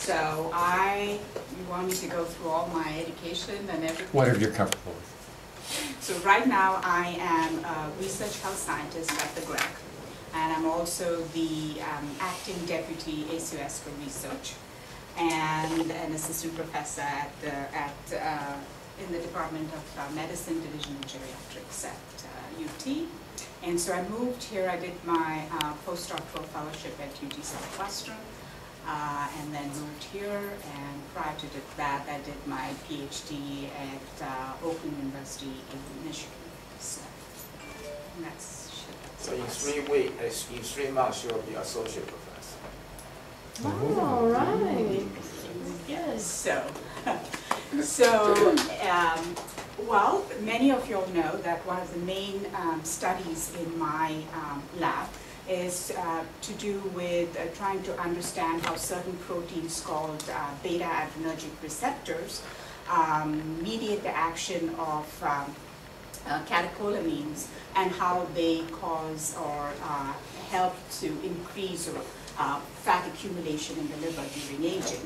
So you want me to go through all my education and everything? Whatever you're comfortable with. So right now I am a research health scientist at the GREC, and I'm also the acting deputy ACOS for research and an assistant professor in the Department of Medicine, Division of Geriatrics at UT. And so I moved here, I did my postdoctoral fellowship at UT Southwestern, and then moved here, and prior to that I did my PhD at Oakland University in Michigan. So that's So in 3 months you'll be associate professor. Wow, all right. Yes. Well, many of you all know that one of the main studies in my lab is to do with trying to understand how certain proteins called beta-adrenergic receptors mediate the action of catecholamines and how they cause or help to increase fat accumulation in the liver during aging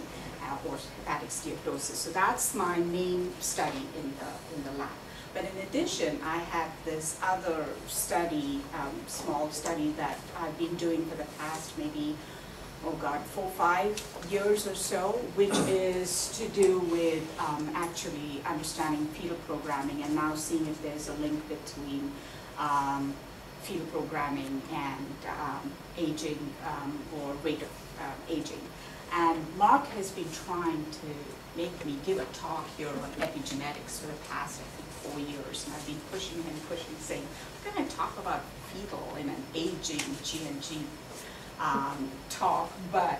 or hepatic steatosis. So that's my main study in the lab. But in addition, I have this other study, small study that I've been doing for the past maybe, 4 or 5 years or so, which is to do with actually understanding fetal programming and now seeing if there's a link between fetal programming and aging or rate of aging. And Mark has been trying to make me give a talk here on epigenetics for the past, I think, 4 years. And I've been pushing him, saying, we're going to talk about fetal in an aging GNG talk. But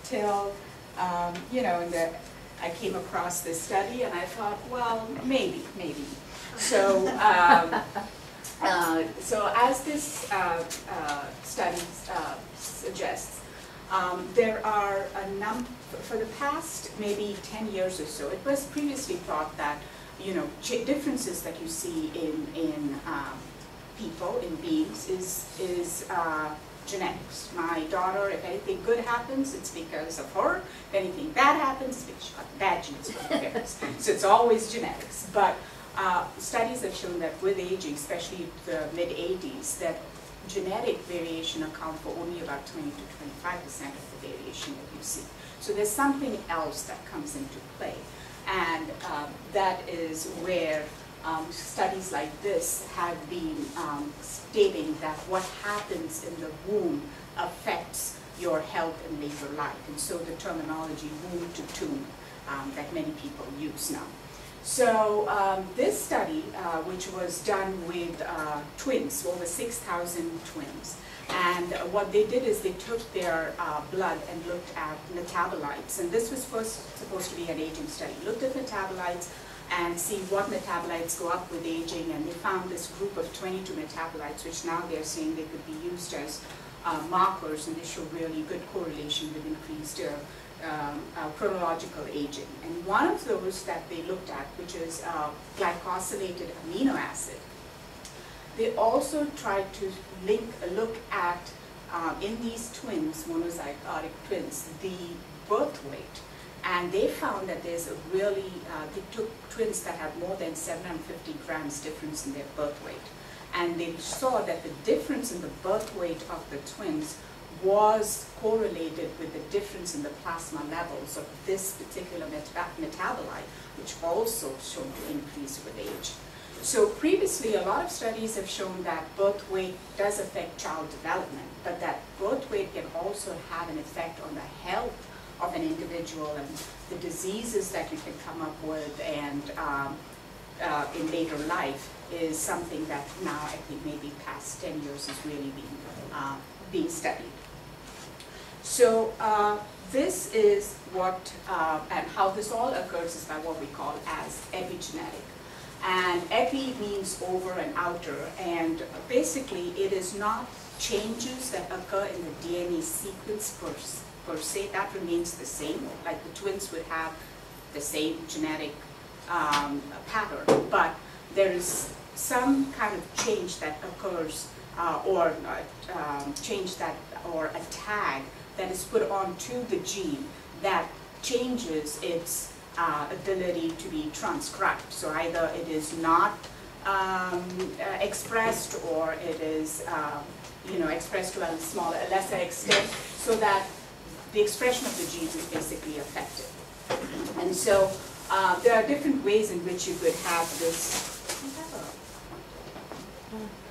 till, I came across this study and I thought, well, maybe. So, so as this study suggests, there are a number, for the past maybe 10 years or so, it was previously thought that, differences that you see in people, in beings, is genetics. My daughter, if anything good happens, it's because of her. If anything bad happens, it's because she got bad genes from her parents. So it's always genetics. But studies have shown that with aging, especially the mid-80s, that genetic variation account for only about 20 to 25% of the variation that you see. So there's something else that comes into play. And that is where studies like this have been stating that what happens in the womb affects your health in later life. And so the terminology womb to tomb that many people use now. So this study, which was done with twins, over 6,000 twins, and what they did is they took their blood and looked at metabolites, and this was first supposed to be an aging study. Looked at metabolites and see what metabolites go up with aging, and they found this group of 22 metabolites, which now they're saying they could be used as markers, and they show really good correlation with increased chronological aging. And one of those that they looked at, which is glycosylated amino acid, they also tried to look at, in these twins, monozygotic twins, the birth weight. And they found that there's a really, they took twins that had more than 750 grams difference in their birth weight. And they saw that the difference in the birth weight of the twins was correlated with the difference in the plasma levels of this particular metabolite, which also shown to increase with age. So previously, a lot of studies have shown that birth weight does affect child development, but that birth weight can also have an effect on the health of an individual and the diseases that you can come up with and in later life is something that now I think maybe past 10 years is really being studied. So this is what, and how this all occurs is by what we call as epigenetic. And epi means over and outer, and basically it is not changes that occur in the DNA sequence per se, that remains the same, like the twins would have the same genetic pattern, but there is some kind of change that occurs or change that, or a tag that is put onto the gene that changes its ability to be transcribed. So either it is not expressed, or it is expressed to a smaller, lesser extent, so that the expression of the genes is basically affected. And so there are different ways in which you could have this.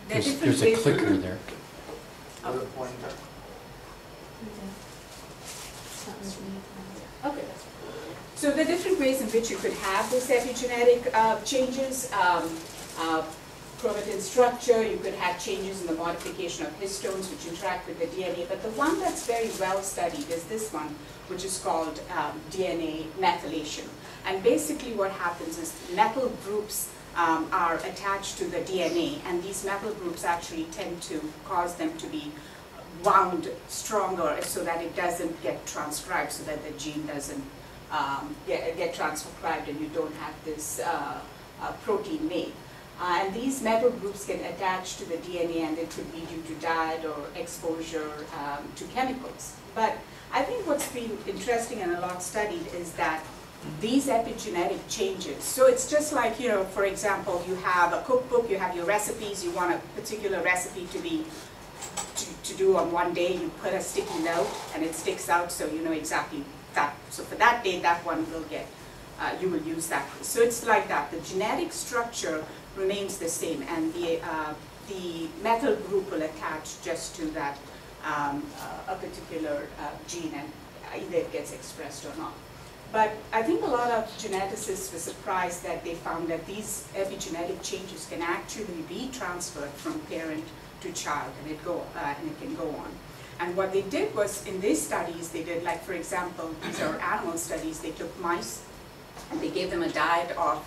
There's a clicker there. Other pointer. Okay. So there are different ways in which you could have this epigenetic changes. Chromatin structure, you could have changes in the modification of histones which interact with the DNA, but the one that's very well studied is this one, which is called DNA methylation. And basically what happens is methyl groups are attached to the DNA, and these methyl groups actually tend to cause them to be wound stronger so that it doesn't get transcribed, so that the gene doesn't get transcribed and you don't have this protein made. And these methyl groups can attach to the DNA, and it could be due to diet or exposure to chemicals. But I think what's been interesting and a lot studied is that these epigenetic changes, so it's just like, for example, you have a cookbook, you have your recipes, you want a particular recipe to do on one day, you put a sticky note and it sticks out, so you know exactly that. So for that day, that one will get, you will use that. So it's like that. The genetic structure remains the same, and the methyl group will attach just to that a particular gene, and either it gets expressed or not. But I think a lot of geneticists were surprised that they found that these epigenetic changes can actually be transferred from parent to child, and it can go on. And what they did was, in these studies, they did, like, for example, these are animal studies. They took mice and they gave them a diet of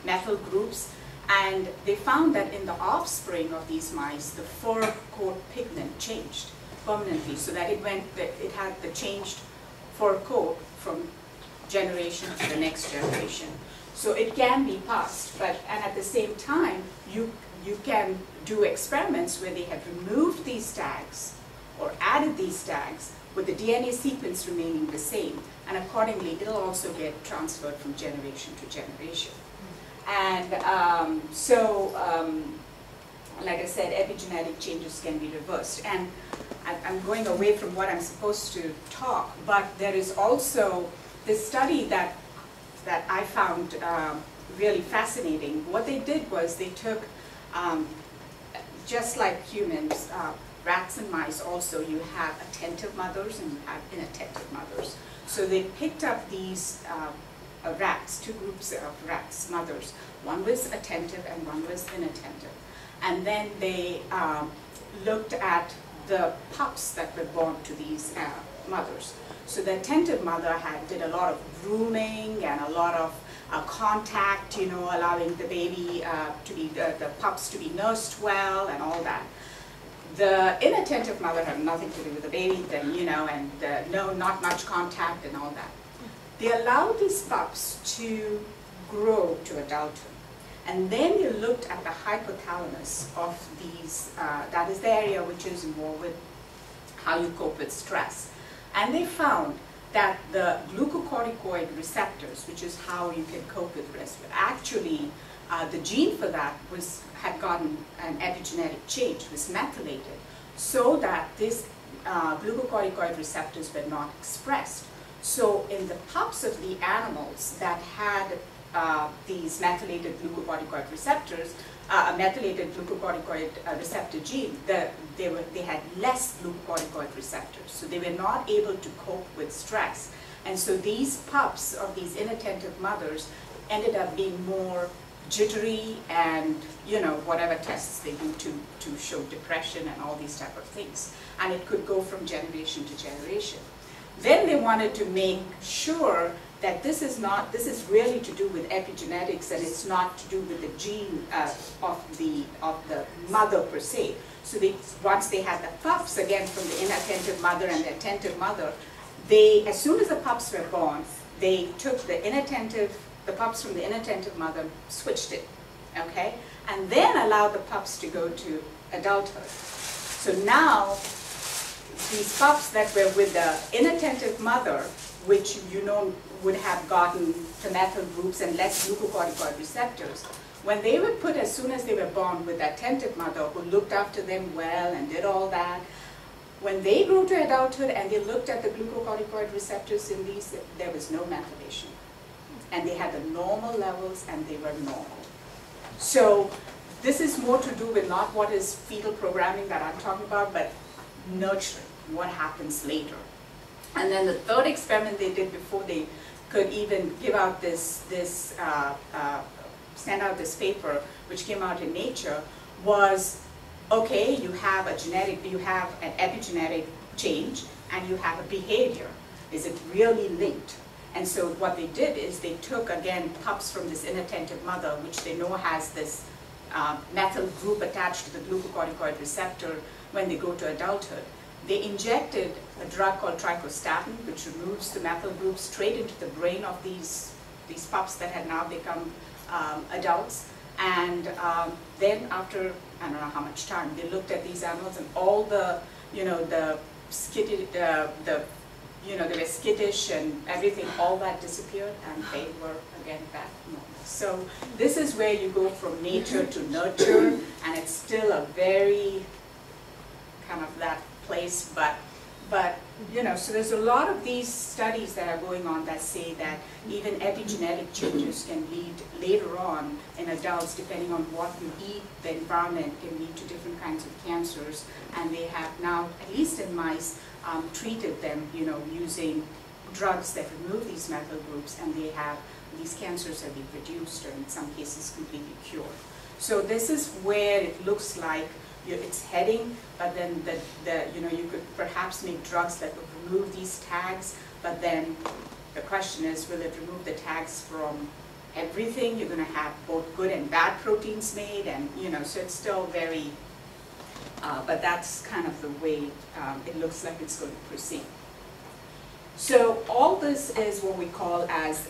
methyl groups, and they found that in the offspring of these mice, the fur coat pigment changed permanently, so that it had the changed fur coat from generation to the next generation. So it can be passed, and at the same time, you can do experiments where they have removed these tags or added these tags with the DNA sequence remaining the same, and accordingly it'll also get transferred from generation to generation. And like I said, epigenetic changes can be reversed. And I'm going away from what I'm supposed to talk, but there is also this study that I found really fascinating. What they did was they took, just like humans, rats and mice also, you have attentive mothers and you have inattentive mothers. So they picked up these rats, two groups of rats, mothers. One was attentive and one was inattentive. And then they looked at the pups that were born to these mothers. So the attentive mother did a lot of grooming and a lot of contact, allowing the baby the pups to be nursed well and all that. The inattentive mother had nothing to do with the baby, and not much contact and all that. They allowed these pups to grow to adulthood. And then they looked at the hypothalamus of these, that is the area which is involved with how you cope with stress. And they found that the glucocorticoid receptors, which is how you can cope with stress, actually the gene for that had gotten an epigenetic change, was methylated, so that these glucocorticoid receptors were not expressed. So in the pups of the animals that had these methylated glucocorticoid receptors, a methylated glucocorticoid receptor gene, they had less glucocorticoid receptors, so they were not able to cope with stress. And so these pups of these inattentive mothers ended up being more jittery and, whatever tests they do to show depression and all these type of things. And it could go from generation to generation. Then they wanted to make sure that this is really to do with epigenetics, and it's not to do with the gene of the mother per se. So once they had the pups, again from the inattentive mother and the attentive mother, as soon as the pups were born, they took the pups from the inattentive mother, switched it, okay? And then allowed the pups to go to adulthood. So now, these pups that were with the inattentive mother which you know would have gotten phenyl groups and less glucocorticoid receptors. When they were put as soon as they were born with that attentive mother who looked after them well and did all that, when they grew to adulthood and they looked at the glucocorticoid receptors in these, there was no methylation. And they had the normal levels and they were normal. So this is more to do with not what is fetal programming that I'm talking about, but nurturing, what happens later. And then the third experiment they did before they could even give out send out this paper, which came out in Nature, was, okay, you have an epigenetic change and you have a behavior. Is it really linked? And so what they did is they took, again, pups from this inattentive mother, which they know has this methyl group attached to the glucocorticoid receptor when they go to adulthood. They injected a drug called trichostatin, which removes the methyl group straight into the brain of these pups that had now become adults. And then after, I don't know how much time, they looked at these animals and all the, they were skittish and everything, all that disappeared and they were again back normal. So this is where you go from nature to nurture, and it's still a very kind of that place, but so there's a lot of these studies that are going on that say that even epigenetic changes can lead later on in adults, depending on what you eat, the environment can lead to different kinds of cancers, and they have now, at least in mice, treated them, using drugs that remove these methyl groups, and these cancers have been reduced or in some cases completely cured. So this is where it looks like it's heading, but then you could perhaps make drugs that would remove these tags, but then the question is, will it remove the tags from everything? You're going to have both good and bad proteins made, and so it's still very, but that's kind of the way it looks like it's going to proceed. So all this is what we call as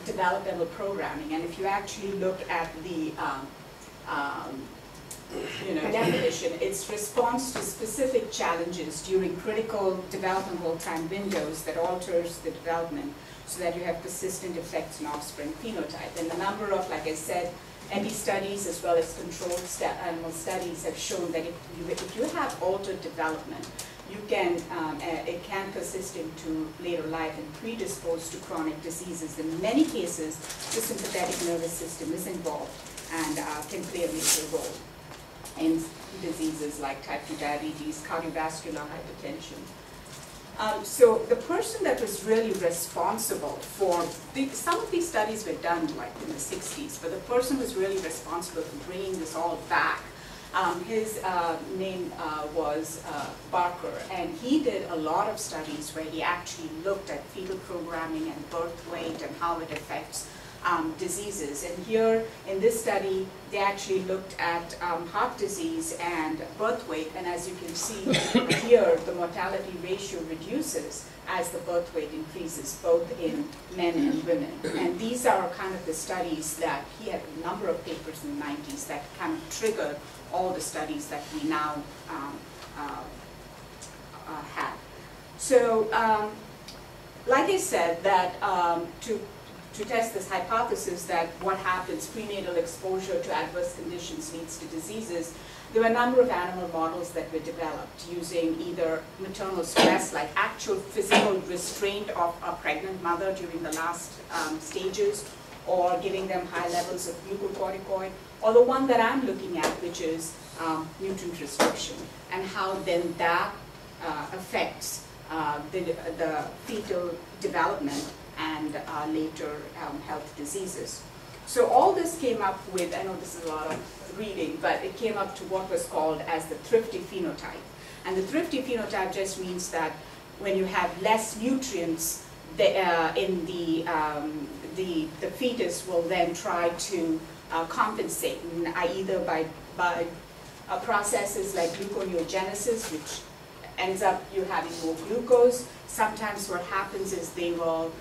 developmental programming, and if you actually look at the definition, it's response to specific challenges during critical developmental time windows that alters the development so that you have persistent effects on offspring phenotype. And the number of, like I said, epi studies as well as controlled animal studies have shown that if you have altered development, you can, it can persist into later life and predispose to chronic diseases. In many cases, the sympathetic nervous system is involved and can play a major role in diseases like type 2 diabetes, cardiovascular hypertension. So the person that was really responsible for, some of these studies were done like in the 60s, but the person who was really responsible for bringing this all back, his name was Barker, and he did a lot of studies where he actually looked at fetal programming and birth weight and how it affects diseases. And here in this study, they actually looked at heart disease and birth weight, and as you can see here, the mortality ratio reduces as the birth weight increases, both in men and women. And these are kind of the studies that he had a number of papers in the 90s that kind of triggered all the studies that we now have. So, like I said, that to test this hypothesis that what happens, prenatal exposure to adverse conditions leads to diseases, there were a number of animal models that were developed using either maternal stress, like actual physical restraint of a pregnant mother during the last stages, or giving them high levels of glucocorticoid, or the one that I'm looking at, which is nutrient restriction, and how then that affects the fetal development and later health diseases. So all this came up with, I know this is a lot of reading, but it came up to what was called as the thrifty phenotype. And the thrifty phenotype just means that when you have less nutrients, in the fetus will then try to compensate, either by processes like gluconeogenesis, which ends up you having more glucose. Sometimes what happens is they will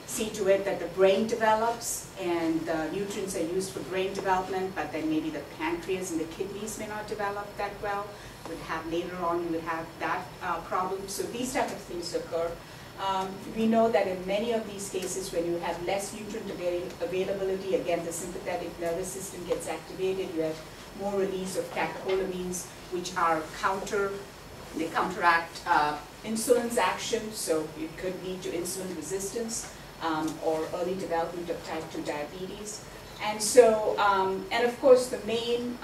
see to it that the brain develops and the nutrients are used for brain development, but then maybe the pancreas and the kidneys may not develop that well. Later on you would have that problem. So these type of things occur. We know that in many of these cases, when you have less nutrient availability, again, the sympathetic nervous system gets activated. You have more release of catecholamines, which are they counteract insulin's action, so it could lead to insulin resistance or early development of type 2 diabetes. And so, and of course, the main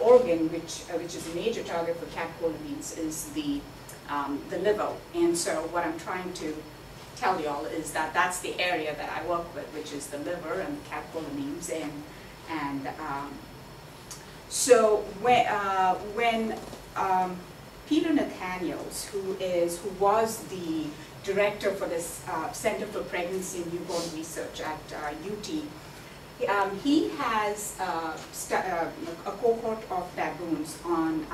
organ, which is a major target for catecholamines, is the liver. And so what I'm trying to tell y'all is that that's the area that I work with, which is the liver and catecholamines. So when Peter Nathaniels, who was the director for this Center for Pregnancy and Newborn Research at UT, he has a cohort of baboons on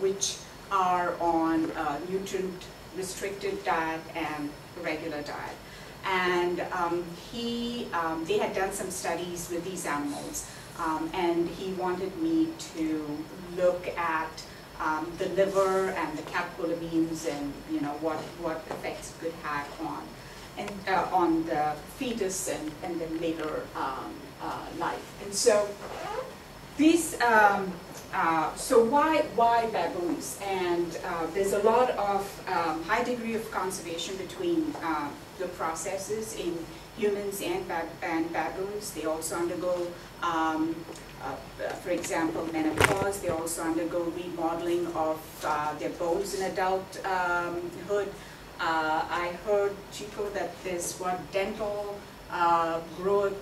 which are on nutrient-restricted diet and regular diet. And they had done some studies with these animals, and he wanted me to look at the liver and the catecholamines and what effects it could have on the fetus and then later life. And so these so why baboons? And there's a lot of high degree of conservation between the processes in humans and baboons. They also undergo, for example, menopause. They also undergo remodeling of their bones in adulthood. I heard, Chico, that there's dental growth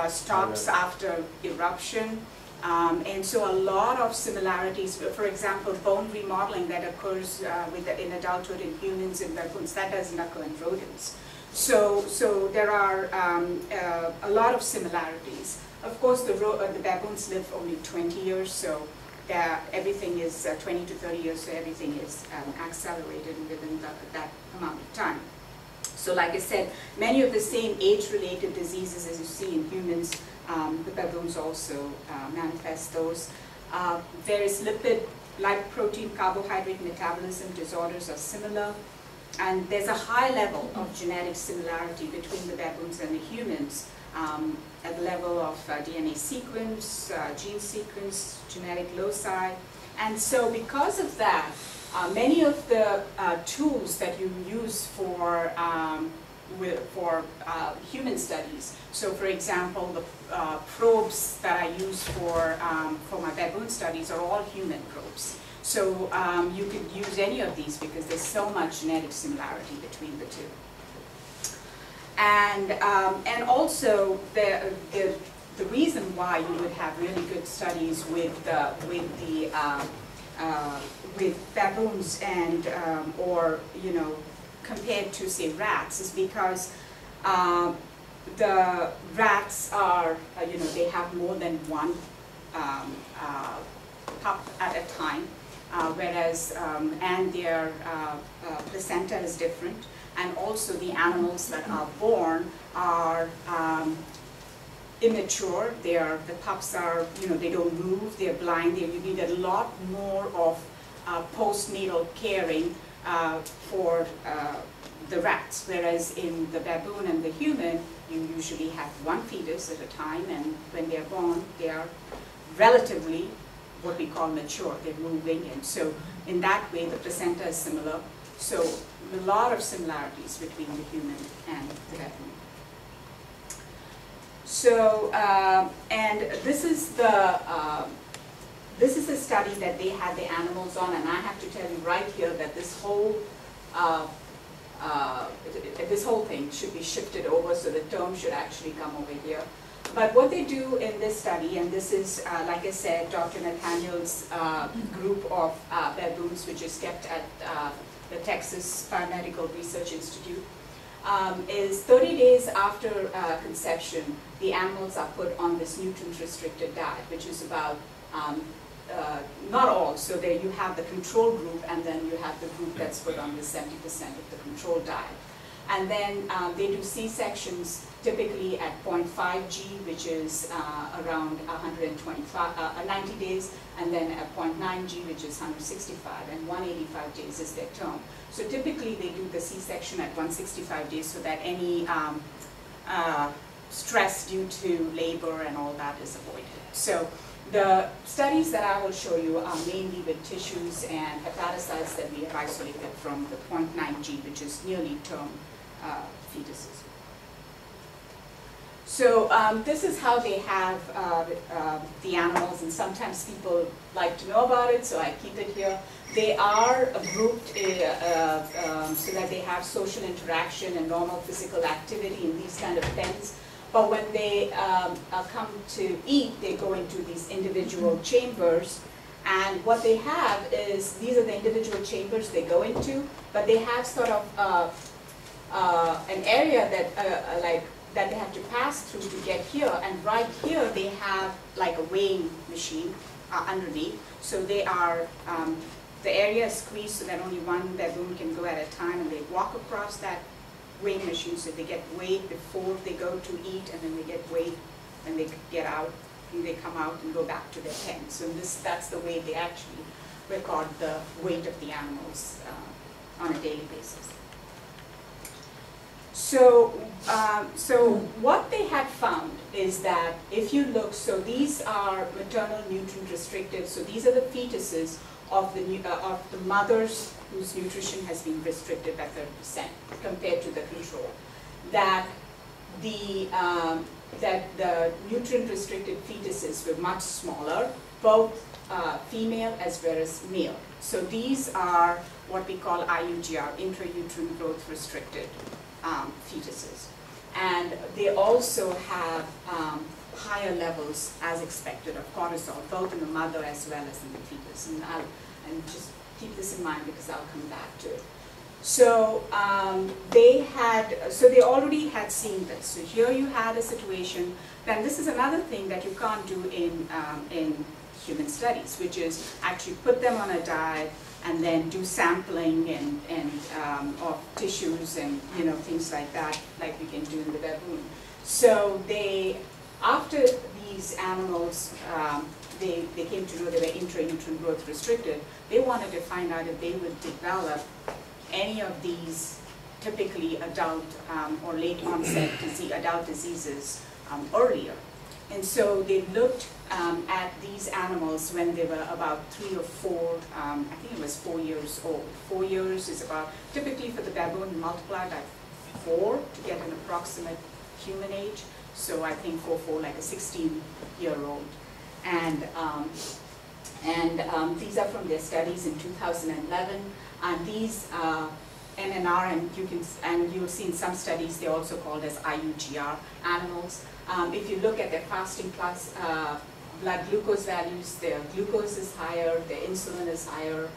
stops after eruption. And so a lot of similarities, for example, bone remodeling that occurs in adulthood in humans and baboons, that doesn't occur in rodents. So there are a lot of similarities. Of course, the baboons live only 20 years, so everything is 20 to 30 years, so everything is accelerated within that amount of time. So like I said, many of the same age-related diseases as you see in humans, the baboons also manifest those. Various lipid, lipoprotein, carbohydrate metabolism disorders are similar. And there's a high level of genetic similarity between the baboons and the humans at the level of DNA sequence, gene sequence, genetic loci. And so because of that, many of the tools that you use for human studies, so for example, the probes that I use for my baboon studies are all human probes. So you could use any of these because there's so much genetic similarity between the two. And also the reason why you would have really good studies with baboons and or compared to say rats is because the rats are they have more than one pup at a time. Whereas, and their placenta is different, and also the animals that are born are immature. The pups are, they don't move, they're blind. You need a lot more of postnatal caring for the rats, whereas in the baboon and the human, you usually have one fetus at a time, and when they're born, they are relatively what we call mature, they're moving, and so in that way the placenta is similar. So a lot of similarities between the human and the baboon. So and this is a study that they had the animals on, and I have to tell you right here that this whole thing should be shifted over, so the term should actually come over here. But what they do in this study, and this is, like I said, Dr. Nathaniel's group of baboons, which is kept at the Texas Biomedical Research Institute, is 30 days after conception, the animals are put on this nutrient-restricted diet, which is about, not all, so there you have the control group, and then you have the group that's put on the 70% of the control diet. And then they do C-sections typically at 0.5 G, which is around 90 days, and then at 0.9 G, which is 165, and 185 days is their term. So typically they do the C-section at 165 days so that any stress due to labor and all that is avoided. So the studies that I will show you are mainly with tissues and hepatocytes that we have isolated from the 0.9 G, which is nearly term fetuses. So this is how they have the animals, and sometimes people like to know about it, so I keep it here. They are grouped so that they have social interaction and normal physical activity in these kind of pens. But when they come to eat, they go into these individual chambers. And what they have is, these are the individual chambers they go into, but they have sort of an area that that they have to pass through to get here. And right here, they have like a weighing machine underneath. So they are, the area is squeezed so that only one baboon can go at a time, and they walk across that weighing machine, so they get weighed before they go to eat, and then they get weighed when they get out, and they come out and go back to their pen. So that's the way they actually record the weight of the animals on a daily basis. So, so what they had found is that if you look, so these are maternal nutrient restricted, so these are the fetuses of the mothers whose nutrition has been restricted by 30% compared to the control. That the nutrient restricted fetuses were much smaller, both female as well as male. So these are what we call IUGR, intrauterine growth restricted fetuses. And they also have higher levels, as expected, of cortisol, both in the mother as well as in the fetus. And just keep this in mind because I'll come back to it. So they already had seen this. So here you had a situation. Then this is another thing that you can't do in human studies, which is actually put them on a diet and then do sampling of tissues and things like that, like we can do in the baboon. So after these animals, they came to know they were intrauterine growth restricted, they wanted to find out if they would develop any of these typically adult or late onset adult diseases earlier. And so they looked at these animals when they were about 3 or 4, I think it was 4 years old. 4 years is about, typically for the baboon, multiply by 4 to get an approximate human age. So I think 4, like a 16-year-old. And these are from their studies in 2011. And these NNR, and you'll see in some studies they're also called as IUGR animals. If you look at their fasting plus blood glucose values, their glucose is higher, their insulin is higher,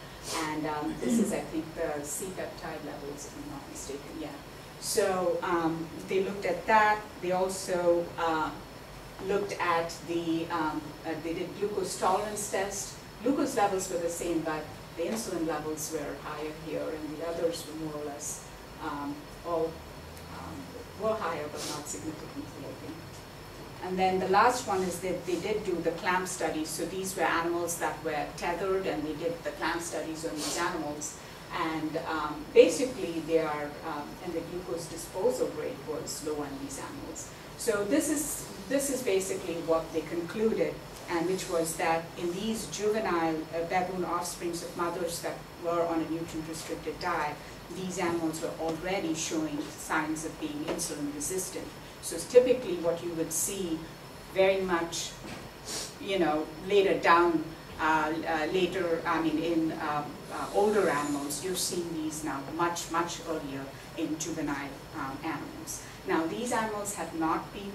and this is, I think, the C-peptide levels, if I'm not mistaken, yeah. So they looked at that. They also looked at they did glucose tolerance test. Glucose levels were the same, but the insulin levels were higher here, and the others were more or less were higher, but not significantly, I think. And then the last one is that they did do the clamp studies. So these were animals that were tethered, and they did the clamp studies on these animals. And basically, they are, and the glucose disposal rate was low on these animals. So this is basically what they concluded, and which was that in these juvenile baboon offsprings of mothers that were on a nutrient-restricted diet, these animals were already showing signs of being insulin resistant. So it's typically what you would see very much, later down, in older animals. You're seeing these now much, much earlier in juvenile animals. Now, these animals have not been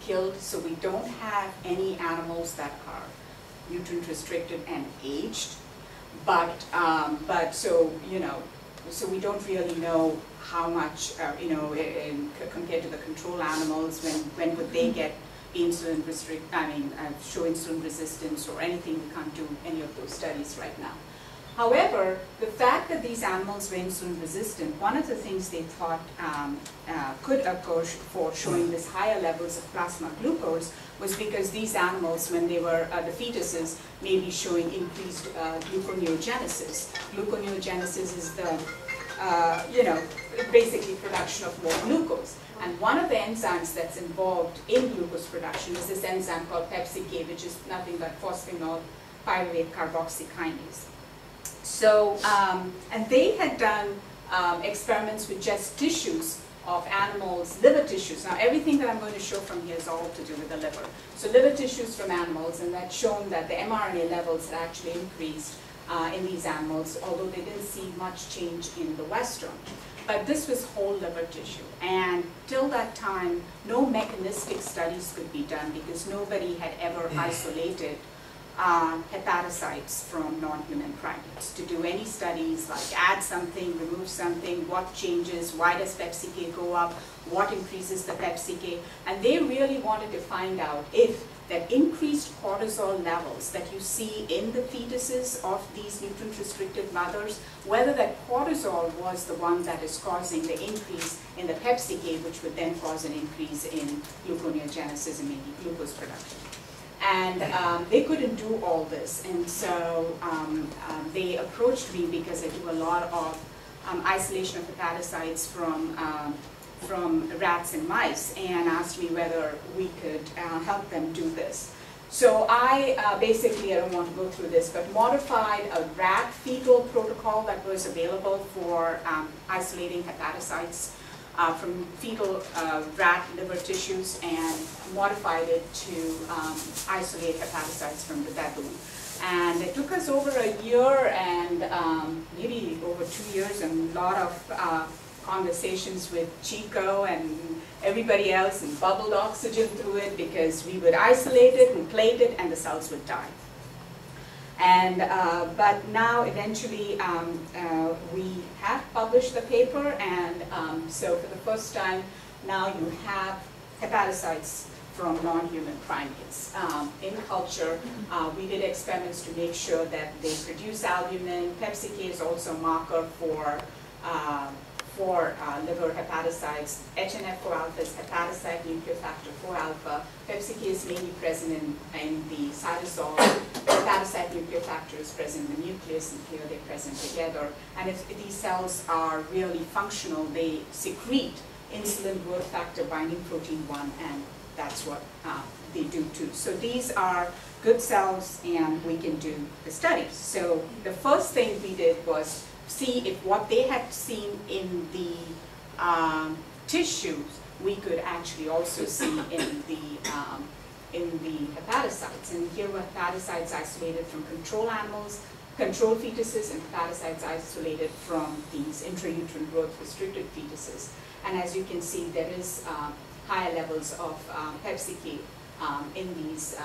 killed, so we don't have any animals that are nutrient restricted and aged, but so we don't really know how much, compared to the control animals, when would they get insulin show insulin resistance or anything. We can't do any of those studies right now. However, the fact that these animals were insulin resistant, one of the things they thought could occur for showing this higher levels of plasma glucose was because these animals, when they were the fetuses, may be showing increased gluconeogenesis. Gluconeogenesis is the, basically production of more glucose. And one of the enzymes that's involved in glucose production is this enzyme called PepsiK, which is nothing but phosphanol pyruvate carboxykinase. So, and they had done experiments with just tissues of animals, liver tissues. Now, everything that I'm going to show from here is all to do with the liver. So, liver tissues from animals, and that's shown that the mRNA levels had actually increased in these animals, although they didn't see much change in the Western. But this was whole liver tissue, and till that time, no mechanistic studies could be done because nobody had ever isolated hepatocytes from non-human primates to do any studies like add something, remove something, what changes, why does PepsiK go up, what increases the PepsiK, and they really wanted to find out if that increased cortisol levels that you see in the fetuses of these nutrient-restricted mothers, whether that cortisol was the one that is causing the increase in the PepsiK, which would then cause an increase in gluconeogenesis and maybe glucose production. And they couldn't do all this, and so they approached me because I do a lot of isolation of hepatocytes from rats and mice, and asked me whether we could help them do this. So I basically, I don't want to go through this, but modified a rat fetal protocol that was available for isolating hepatocytes from fetal rat liver tissues, and modified it to isolate hepatocytes from the baboon. And it took us over a year and maybe over 2 years, and a lot of conversations with Chico and everybody else, and bubbled oxygen through it because we would isolate it and plate it and the cells would die. And but now eventually we have published the paper, and so for the first time now you have hepatocytes from non-human primates. In culture, we did experiments to make sure that they produce albumin. PepsiK is also a marker for liver hepatocytes. HNF4 alpha is hepatocyte nuclear factor 4 alpha. PepsiK is mainly present in the cytosol. Hepatocyte nuclear factor is present in the nucleus, and here they're present together. And if these cells are really functional, they secrete insulin growth factor binding protein 1, and that's what they do too. So these are good cells, and we can do the studies. So the first thing we did was see if what they had seen in the tissues we could actually also see in the hepatocytes. And here were hepatocytes isolated from control animals, control fetuses, and hepatocytes isolated from these intrauterine growth restricted fetuses. And as you can see, there is higher levels of PepsiK in these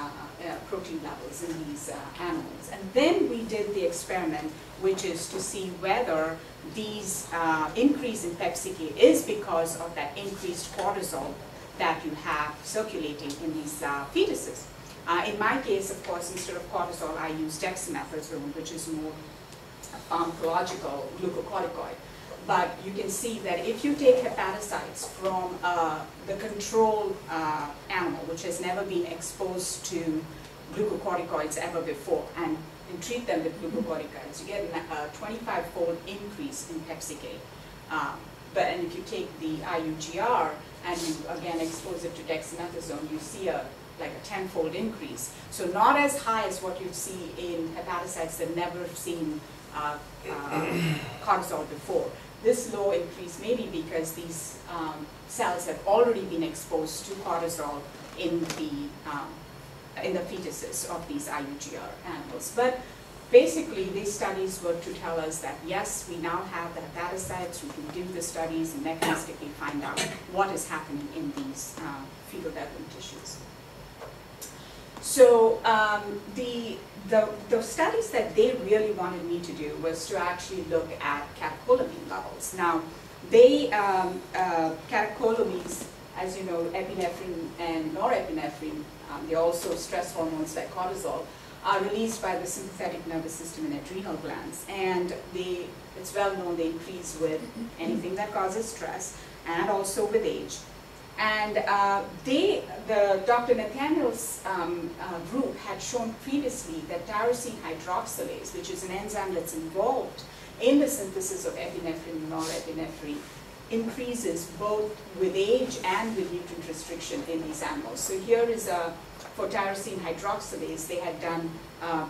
protein levels in these animals. And then we did the experiment, which is to see whether these increase in PepsiK is because of that increased cortisol that you have circulating in these fetuses. In my case, of course, instead of cortisol, I use dexamethasone, which is more pharmacological glucocorticoid. But you can see that if you take hepatocytes from the control animal, which has never been exposed to glucocorticoids ever before, and treat them with glucocorticoids, you get a 25-fold increase in PepsiK. And if you take the IUGR and you again expose it to dexamethasone, you see like a 10-fold increase. So not as high as what you'd see in hepatocytes that never seen cortisol before. This low increase may be because these cells have already been exposed to cortisol in the fetuses of these IUGR animals. But basically, these studies were to tell us that yes, we now have the hepatocytes, we can do the studies and mechanistically find out what is happening in these fetal baboon tissues. So the studies that they really wanted me to do was to actually look at catecholamine levels. Now, catecholamines, as you know, epinephrine and norepinephrine, they're also stress hormones like cortisol, are released by the sympathetic nervous system and adrenal glands. And it's well known they increase with anything that causes stress and also with age. And Dr. Nathaniel's group had shown previously that tyrosine hydroxylase, which is an enzyme that's involved in the synthesis of epinephrine and norepinephrine, increases both with age and with nutrient restriction in these animals. So here is for tyrosine hydroxylase, they had done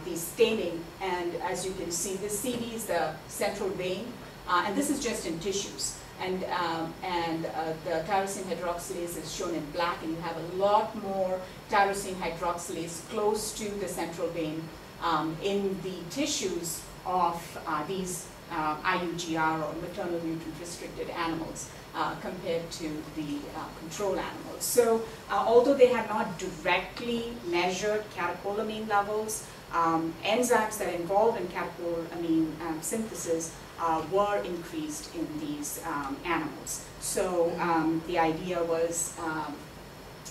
the staining, and as you can see, this CD is the central vein, and this is just in tissues. And the tyrosine hydroxylase is shown in black, and you have a lot more tyrosine hydroxylase close to the central vein in the tissues of these IUGR or maternal nutrient restricted animals compared to the control animals. So although they have not directly measured catecholamine levels, enzymes that are involved in catecholamine synthesis were increased in these animals. So the idea was,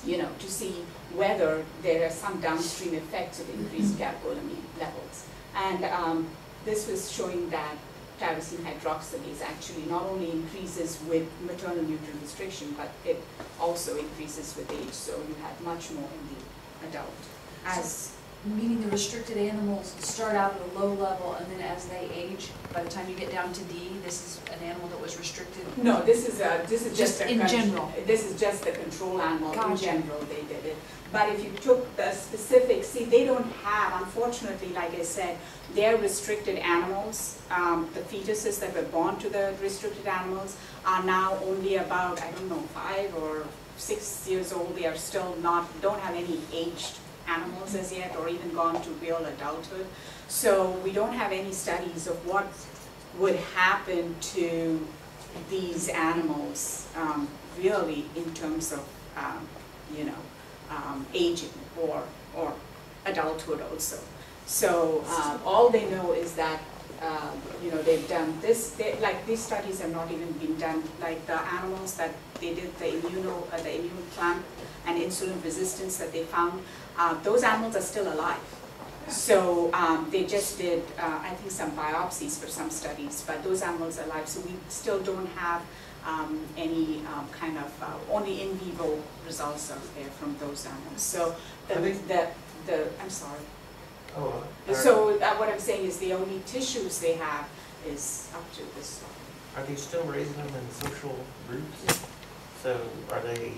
to see whether there are some downstream effects of increased catecholamine levels. And this was showing that tyrosine hydroxylase actually not only increases with maternal nutrient restriction, but it also increases with age. So you have much more in the adult. Meaning the restricted animals start out at a low level, and then as they age, by the time you get down to D, this is an animal that was restricted? No, this is just in general. This is just the control animal. Gotcha. In general, they did it. But if you took the specific, see, they don't have, unfortunately, like I said, they're restricted animals. The fetuses that were born to the restricted animals are now only about, 5 or 6 years old. They are still don't have any aged animals as yet, or even gone to real adulthood. So we don't have any studies of what would happen to these animals really in terms of aging or adulthood also. So all they know is that they've done this. These studies have not even been done. Like the animals that they did the immune clamp and insulin resistance that they found. Those animals are still alive. So they just did, I think, some biopsies for some studies, but those animals are alive. So we still don't have any only in vivo results out there from those animals. So I'm sorry. Oh, so what I'm saying is the only tissues they have is up to this level. Are they still raising them in social groups? So are they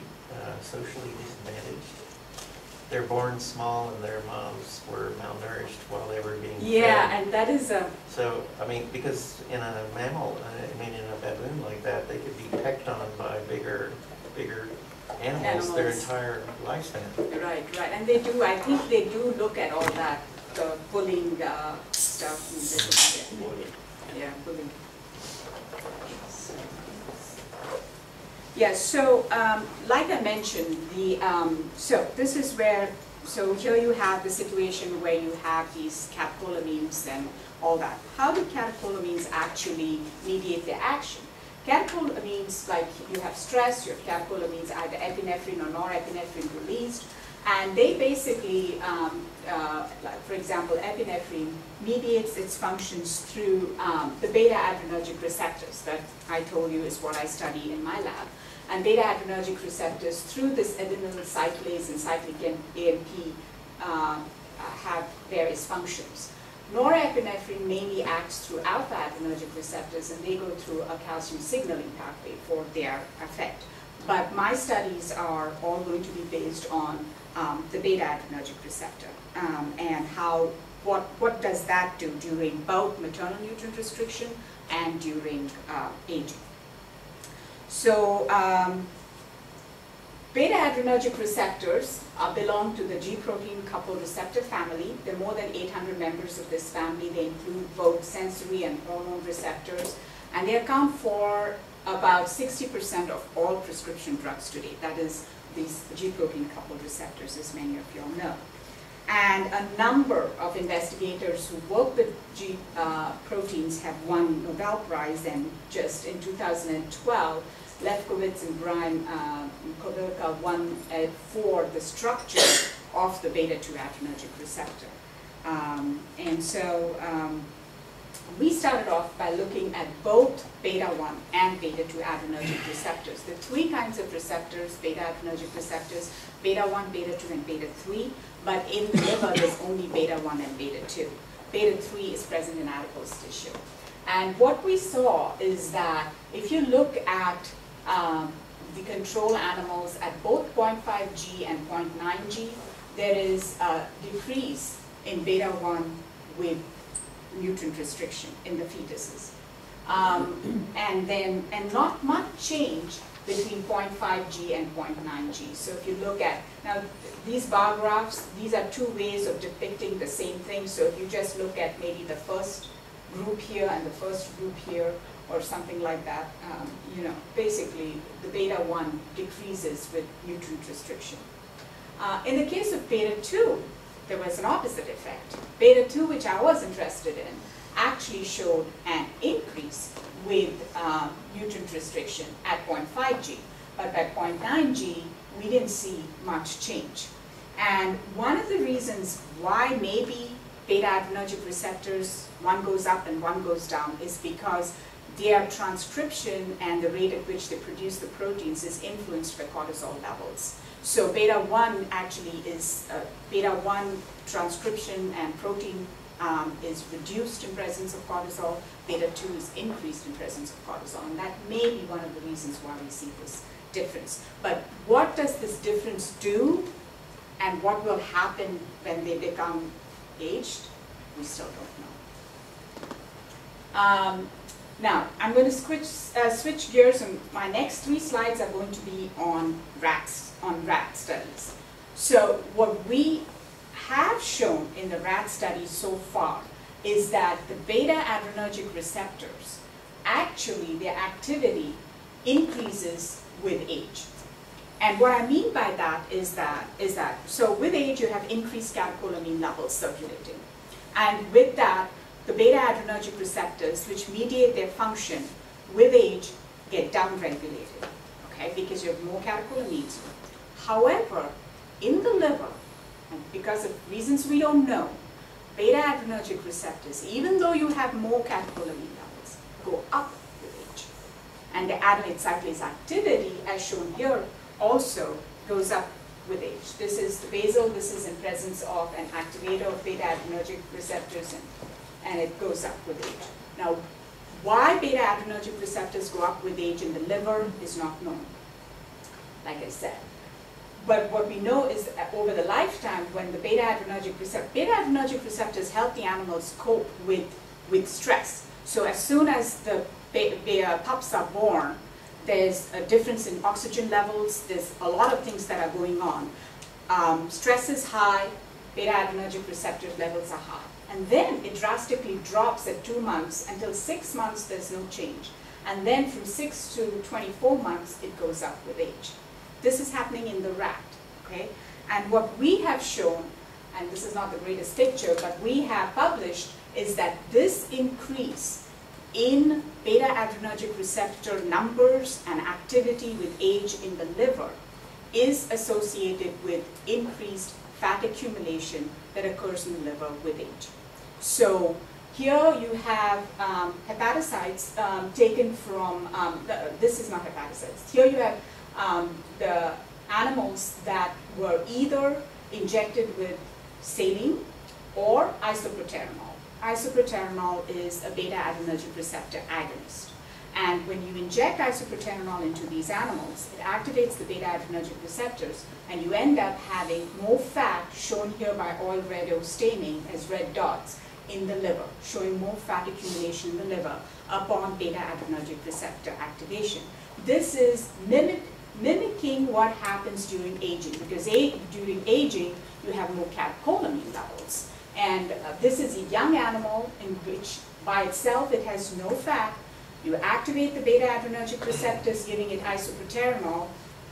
socially disadvantaged? They're born small and their moms were malnourished while they were being fed. And that is a... So, because in a mammal, in a baboon like that, they could be pecked on by bigger animals their entire lifespan. Right. And they do, I think they do look at all that, the bullying stuff. Yeah, bullying. Yeah, so like I mentioned, so this is where, so here you have the situation where you have these catecholamines and all that. How do catecholamines actually mediate their action? Catecholamines, like you have stress, you have catecholamines, either epinephrine or norepinephrine released, and they basically, like for example, epinephrine mediates its functions through the beta-adrenergic receptors that I told you is what I study in my lab. And beta-adrenergic receptors through this adenyl cyclase and cyclic AMP have various functions. Norepinephrine mainly acts through alpha-adrenergic receptors, and they go through a calcium signaling pathway for their effect. But my studies are all going to be based on the beta-adrenergic receptor and what does that do during both maternal nutrient restriction and during aging. So beta-adrenergic receptors belong to the G protein coupled receptor family. There are more than 800 members of this family. They include both sensory and hormone receptors, and they account for about 60% of all prescription drugs today. That is these G protein coupled receptors, as many of you all know. And a number of investigators who work with G proteins have won Nobel Prize, and just in 2012, Lefkowitz and Brian Kovilka won for the structure of the beta-2 adrenergic receptor. And so we started off by looking at both beta-1 and beta-2 adrenergic receptors. The three kinds of receptors, beta-adrenergic receptors, beta-1, beta-2, and beta-3, but in the liver there's only beta-1 and beta-2. Beta-3 is present in adipose tissue. And what we saw is that if you look at the control animals at both 0.5 G and 0.9 G, there is a decrease in beta-1 with nutrient restriction in the fetuses. And not much change between 0.5 G and 0.9 G. So if you look at, now these bar graphs, these are two ways of depicting the same thing. So if you just look at maybe the first group here and the first group here, or something like that, you know, basically the beta-1 decreases with nutrient restriction. In the case of beta-2, there was an opposite effect. Beta-2, which I was interested in, actually showed an increase with nutrient restriction at 0.5 G. But by 0.9 G, we didn't see much change. And one of the reasons why maybe beta-adrenergic receptors, one goes up and one goes down, is because their transcription and the rate at which they produce the proteins is influenced by cortisol levels. So beta-1 actually is, beta-1 transcription and protein is reduced in presence of cortisol. Beta-2 is increased in presence of cortisol. And that may be one of the reasons why we see this difference. But what does this difference do? And what will happen when they become aged? We still don't know. Now, I'm going to switch gears, and my next 3 slides are going to be on rat studies. So what we have shown in the rat studies so far is that the beta-adrenergic receptors, actually their activity increases with age. And what I mean by that is that, so with age you have increased catecholamine levels circulating. And with that, the beta-adrenergic receptors, which mediate their function with age, get downregulated, okay, because you have more catecholamines. However, in the liver, and because of reasons we don't know, beta-adrenergic receptors, even though you have more catecholamine levels, go up with age. And the adenate cyclase activity, as shown here, also goes up with age. This is the basal, this is in presence of an activator of beta-adrenergic receptors, and it goes up with age. Now, why beta-adrenergic receptors go up with age in the liver is not known, like I said. But what we know is that over the lifetime, when the beta-adrenergic receptors help the animals cope with stress. So as soon as the pups are born, there's a difference in oxygen levels, there's a lot of things that are going on. Stress is high, beta-adrenergic receptor levels are high. And then it drastically drops at 2 months. Until 6 months, there's no change. And then from 6 to 24 months, it goes up with age. This is happening in the rat, okay? And what we have shown, and this is not the greatest picture, but we have published, is that this increase in beta-adrenergic receptor numbers and activity with age in the liver is associated with increased fat accumulation that occurs in the liver with age. So here you have hepatocytes taken from, this is not hepatocytes. Here you have the animals that were either injected with saline or isoproterenol. Isoproterenol is a beta-adrenergic receptor agonist. And when you inject isoproterenol into these animals, it activates the beta-adrenergic receptors, and you end up having more fat, shown here by oil redo staining as red dots, in the liver, showing more fat accumulation in the liver upon beta-adrenergic receptor activation. This is mimicking what happens during aging, because during aging, you have more catecholamine levels. And this is a young animal in which, by itself, it has no fat. You activate the beta-adrenergic receptors, giving it isoproterenol.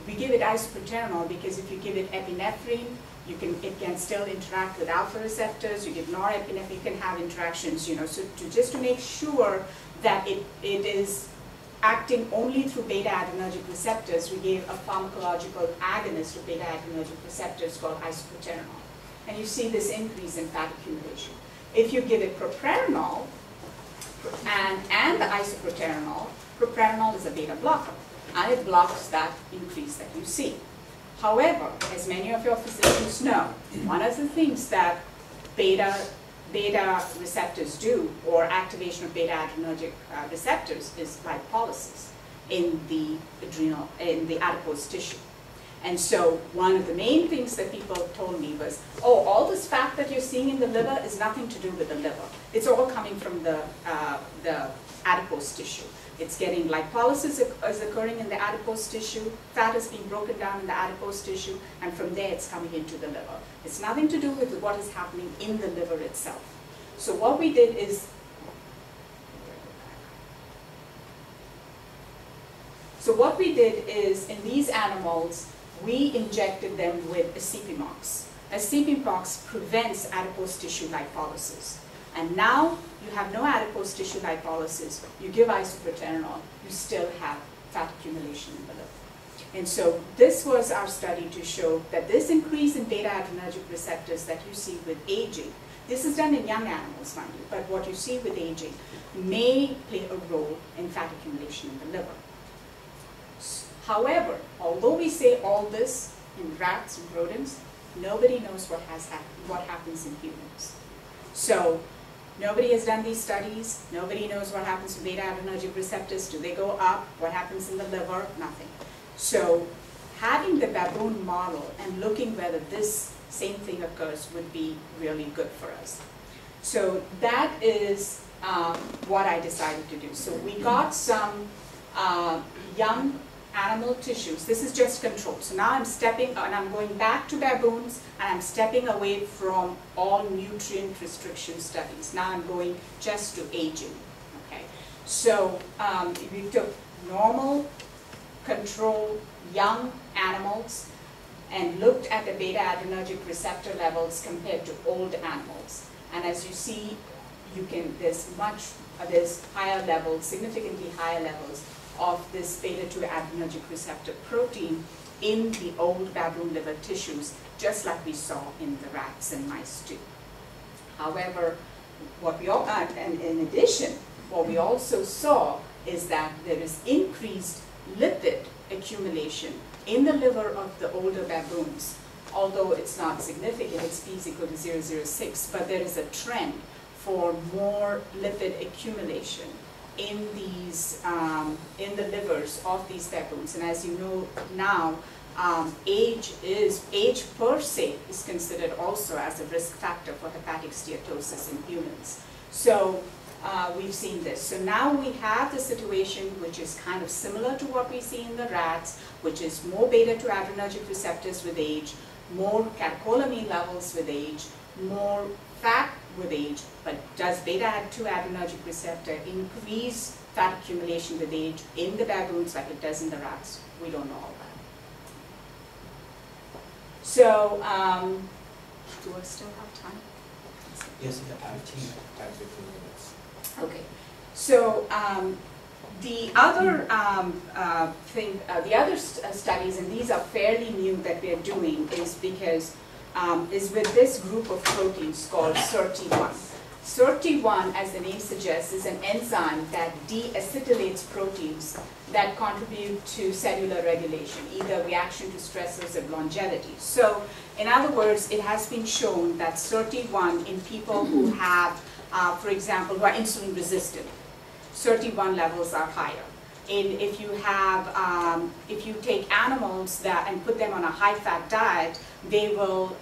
We give it isoproterenol because if you give it epinephrine, it can still interact with alpha receptors. You give norepinephrine, you can have interactions, you know. So just to make sure that it is acting only through beta-adrenergic receptors, we gave a pharmacological agonist of beta-adrenergic receptors called isoproterenol. and you see this increase in fat accumulation. If you give it propranolol and the isoproterenol, propranolol is a beta blocker, and it blocks that increase that you see. However, as many of your physicians know, one of the things that beta receptors do, or activation of beta adrenergic receptors, is lipolysis in the adipose tissue. And so one of the main things that people told me was, oh, all this fat that you're seeing in the liver is nothing to do with the liver. It's all coming from the adipose tissue. It's getting lipolysis is occurring in the adipose tissue, fat is being broken down in the adipose tissue, and from there it's coming into the liver. It's nothing to do with what is happening in the liver itself. So what we did is, in these animals, we injected them with a CPMOX. A CPMOX prevents adipose tissue lipolysis. And now you have no adipose tissue lipolysis, you give isoproterenol, you still have fat accumulation in the liver. And so this was our study to show that this increase in beta adrenergic receptors that you see with aging, this is done in young animals, mind you, but what you see with aging may play a role in fat accumulation in the liver. However, although we say all this in rats and rodents, nobody knows what happens in humans. So nobody has done these studies. Nobody knows what happens to beta adrenergic receptors. Do they go up? What happens in the liver? Nothing. So having the baboon model and looking whether this same thing occurs would be really good for us. So that is what I decided to do. So we got some young animal tissues. This is just control. So now I'm going back to baboons, and I'm stepping away from all nutrient restriction studies. Now I'm going just to aging. Okay. So we took normal, control, young animals and looked at the beta adrenergic receptor levels compared to old animals. And as you see, there's higher levels, significantly higher levels of this beta-2 adrenergic receptor protein in the old baboon liver tissues, just like we saw in the rats and mice too. However, and in addition, what we also saw is that there is increased lipid accumulation in the liver of the older baboons. Although it's not significant, it's P is equal to 0.006, but there is a trend for more lipid accumulation in these, in the livers of these baboons. And as you know now, age per se is considered also as a risk factor for hepatic steatosis in humans. So we've seen this. So now we have the situation which is kind of similar to what we see in the rats, which is more beta-2 adrenergic receptors with age, more catecholamine levels with age, more fat with age, but does beta-2 adrenergic receptor increase fat accumulation with age in the baboons like it does in the rats? We don't know all that. So, do I still have time? Yes, you have 15. 15 minutes. Okay. So, the other studies, and these are fairly new that we are doing, is with this group of proteins called SIRT1. SIRT1, as the name suggests, is an enzyme that deacetylates proteins that contribute to cellular regulation, either reaction to stressors or longevity. So, in other words, it has been shown that SIRT1 in people who have, for example, who are insulin resistant, SIRT1 levels are higher. If you take animals and put them on a high-fat diet, they will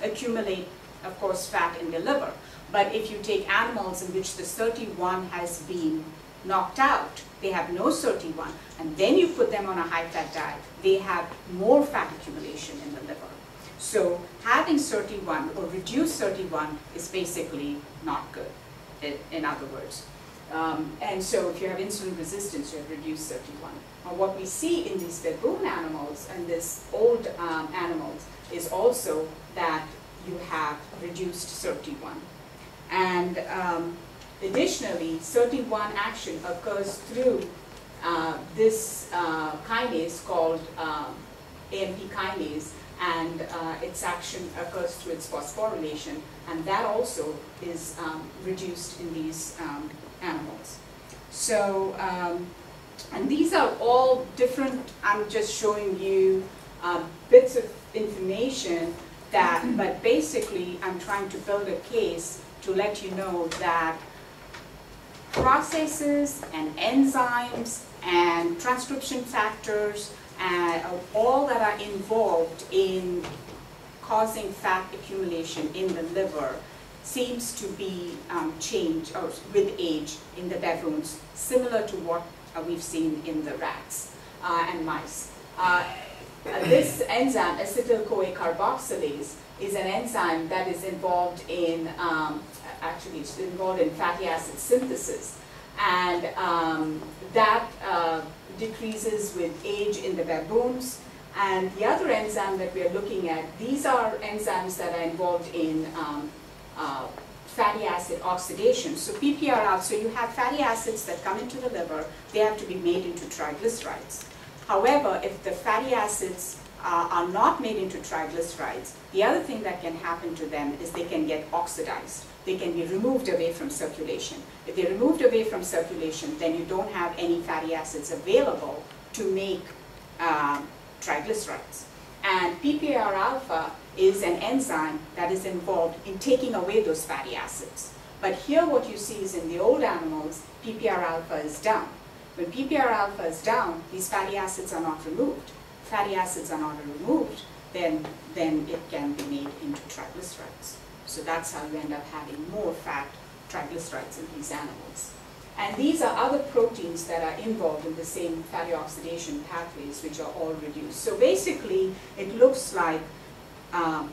accumulate, of course, fat in the liver. But if you take animals in which the SIRT1 has been knocked out, they have no SIRT1, and then you put them on a high-fat diet, they have more fat accumulation in the liver. So having SIRT1 or reduced SIRT1 is basically not good, in other words. And so if you have insulin resistance, you have reduced SIRT1. Now what we see in these baboon animals and this old animals is also that you have reduced SIRT1. And additionally, SIRT1 action occurs through this kinase called AMP kinase, and its action occurs through its phosphorylation, and that also is reduced in these animals. So, and these are all different, I'm just showing you bits of information that, but basically I'm trying to build a case to let you know that processes and enzymes and transcription factors and all that are involved in causing fat accumulation in the liver seems to be changed or with age in the baboons, similar to what we've seen in the rats and mice. This enzyme, acetyl-CoA carboxylase, is an enzyme that is involved in, actually it's involved in fatty acid synthesis. And that decreases with age in the baboons. And the other enzyme that we are looking at, these are enzymes that are involved in fatty acid oxidation. So PPRL, so you have fatty acids that come into the liver, they have to be made into triglycerides. However, if the fatty acids are not made into triglycerides, the other thing that can happen to them is they can get oxidized. They can be removed away from circulation. If they're removed away from circulation, then you don't have any fatty acids available to make triglycerides. And PPAR alpha is an enzyme that is involved in taking away those fatty acids. But here what you see is in the old animals, PPAR alpha is down. When PPAR alpha is down, these fatty acids are not removed. Fatty acids are not removed, then it can be made into triglycerides. So that's how you end up having more fat triglycerides in these animals. And these are other proteins that are involved in the same fatty oxidation pathways, which are all reduced. So basically, it looks like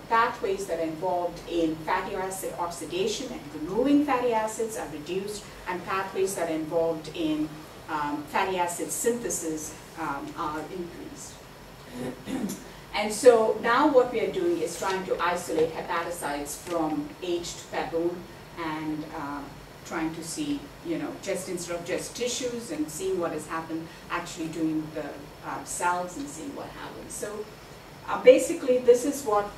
pathways that are involved in fatty acid oxidation and removing fatty acids are reduced, and pathways that are involved in fatty acid synthesis are increased. And so now what we are doing is trying to isolate hepatocytes from aged baboon and trying to see, just instead of just tissues and seeing what has happened, actually doing the cells and seeing what happens. So basically this is what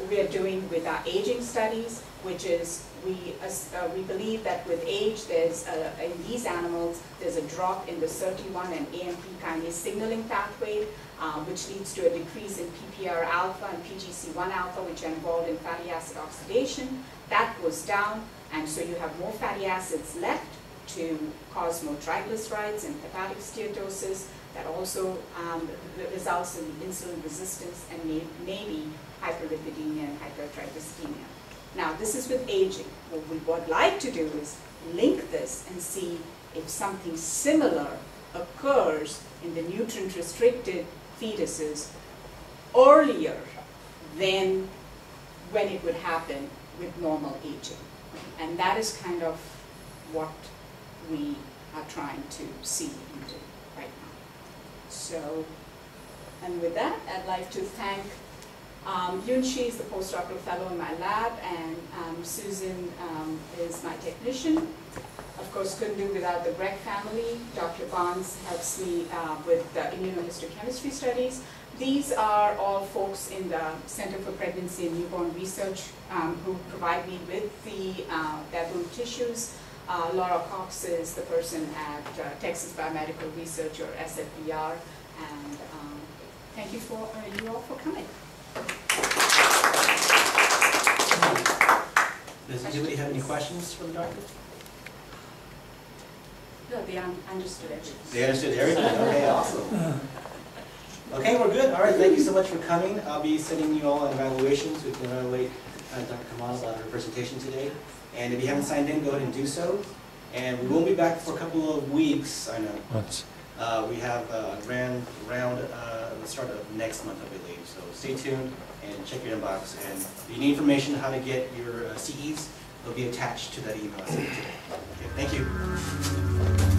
we are doing with our aging studies, which is we believe that with age there's, in these animals, there's a drop in the SIRT1 and AMP kinase signaling pathway, which leads to a decrease in PPAR alpha and PGC1 alpha, which are involved in fatty acid oxidation. That goes down, and so you have more fatty acids left to cause more triglycerides and hepatic steatosis. That also results in insulin resistance and maybe hyperlipidemia and hypertriglyceridemia. Now, this is with aging. What we would like to do is link this and see if something similar occurs in the nutrient-restricted fetuses earlier than when it would happen with normal aging. And that is kind of what we are trying to see into right now. So, and with that, I'd like to thank Yunshi is the postdoctoral fellow in my lab, and Susan is my technician. Of course, couldn't do without the Greg family. Dr. Barnes helps me with the immunohistochemistry studies. These are all folks in the Center for Pregnancy and Newborn Research who provide me with the baboon tissues. Laura Cox is the person at Texas Biomedical Research, or SFBR, and thank you for you all for coming. Does anybody have any questions for the doctor? No, they understood everything. They understood everything? Okay, awesome. Okay, we're good. All right, thank you so much for coming. I'll be sending you all an evaluation so we can evaluate Dr. Kamat about her presentation today. And if you haven't signed in, go ahead and do so. And we won't be back for a couple of weeks, I know. We have a grand round at the start of next month, I believe. So stay tuned and check your inbox. And if you need information on how to get your CEs, they'll be attached to that email I sent you today. Okay, thank you.